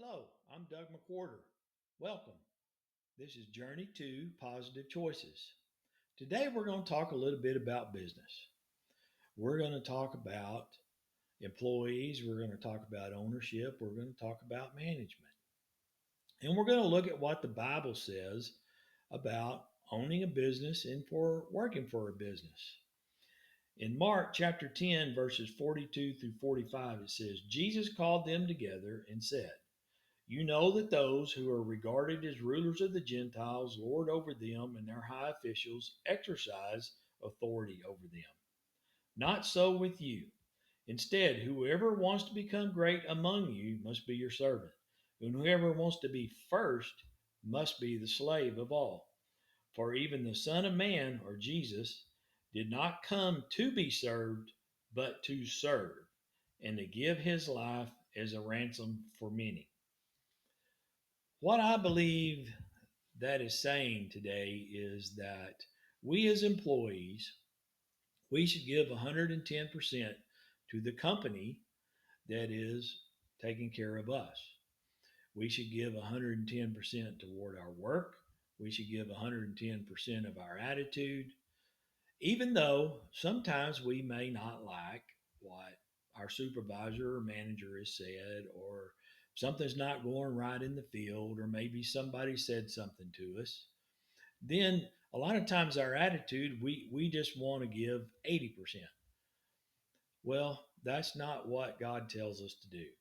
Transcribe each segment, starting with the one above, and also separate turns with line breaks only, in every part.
Hello, I'm Doug McWhorter. Welcome. This is Journey to Positive Choices. Today we're going to talk a little bit about business. We're going to talk about employees, we're going to talk about ownership, we're going to talk about management. And we're going to look at what the Bible says about owning a business and for working for a business. In Mark chapter 10, verses 42 through 45, it says, Jesus called them together and said, You know that those who are regarded as rulers of the Gentiles lord over them, and their high officials exercise authority over them. Not so with you. Instead, whoever wants to become great among you must be your servant, and whoever wants to be first must be the slave of all. For even the Son of Man, or Jesus, did not come to be served, but to serve, and to give his life as a ransom for many. What I believe that is saying today is that we as employees, we should give 110% to the company that is taking care of us. We should give 110% toward our work. We should give 110% of our attitude, even though sometimes we may not like what our supervisor or manager has said, or something's not going right in the field, or maybe somebody said something to us. Then a lot of times our attitude, we just want to give 80%. Well, that's not what God tells us to do.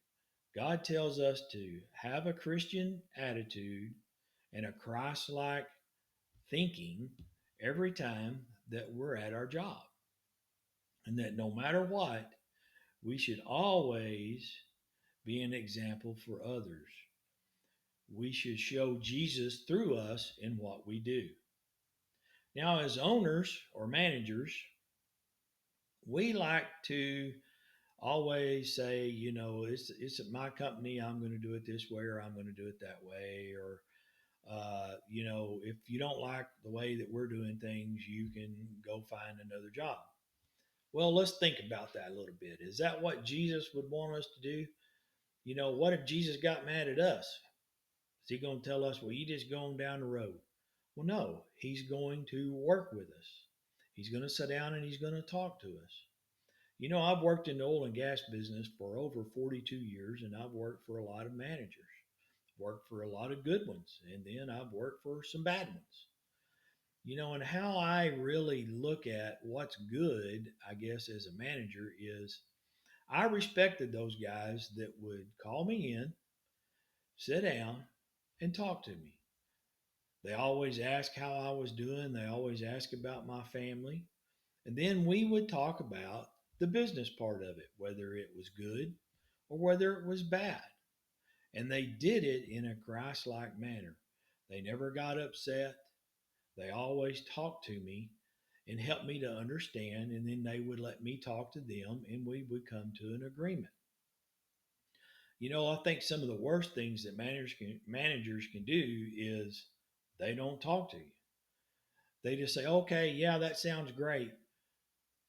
God tells us to have a Christian attitude and a Christ like thinking every time that we're at our job. And that no matter what, we should always be an example for others. We should show Jesus through us in what we do. Now, as owners or managers, we like to always say, it's my company, I'm going to do it this way, or I'm going to do it that way, or if you don't like the way that we're doing things, you can go find another job. Well, let's think about that a little bit. Is that what Jesus would want us to do? What if Jesus got mad at us? Is he going to tell us, well, you just go on down the road? Well, no, he's going to work with us. He's going to sit down and he's going to talk to us. I've worked in the oil and gas business for over 42 years, and I've worked for a lot of managers, worked for a lot of good ones, and then I've worked for some bad ones. And how I really look at what's good, I guess, as a manager is I respected those guys that would call me in, sit down, and talk to me. They always ask how I was doing. They always ask about my family. And then we would talk about the business part of it, whether it was good or whether it was bad. And they did it in a Christ like manner. They never got upset. They always talked to me and helped me to understand. And then they would let me talk to them and we would come to an agreement. I think some of the worst things that managers can do is they don't talk to you. They just say, okay, yeah, that sounds great,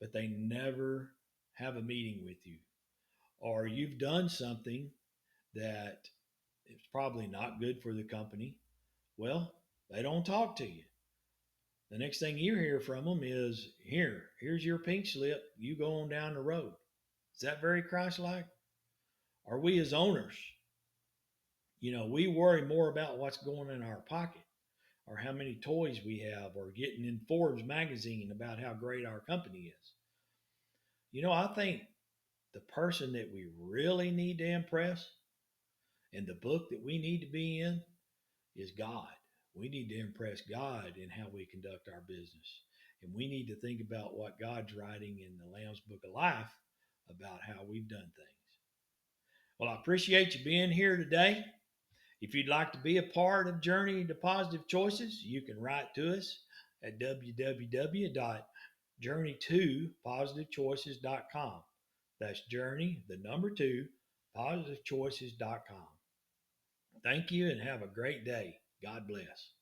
but they never have a meeting with you. Or you've done something that is probably not good for the company. Well, they don't talk to you. The next thing you hear from them is, here's your pink slip. You go on down the road. Is that very Christ-like? Are we as owners? We worry more about what's going in our pocket or how many toys we have or getting in Forbes magazine about how great our company is. I think the person that we really need to impress and the book that we need to be in is God. We need to impress God in how we conduct our business. And we need to think about what God's writing in the Lamb's Book of Life about how we've done things. Well, I appreciate you being here today. If you'd like to be a part of Journey to Positive Choices, you can write to us at www.journey2positivechoices.com. That's journey, the number 2, positivechoices.com. Thank you and have a great day. God bless.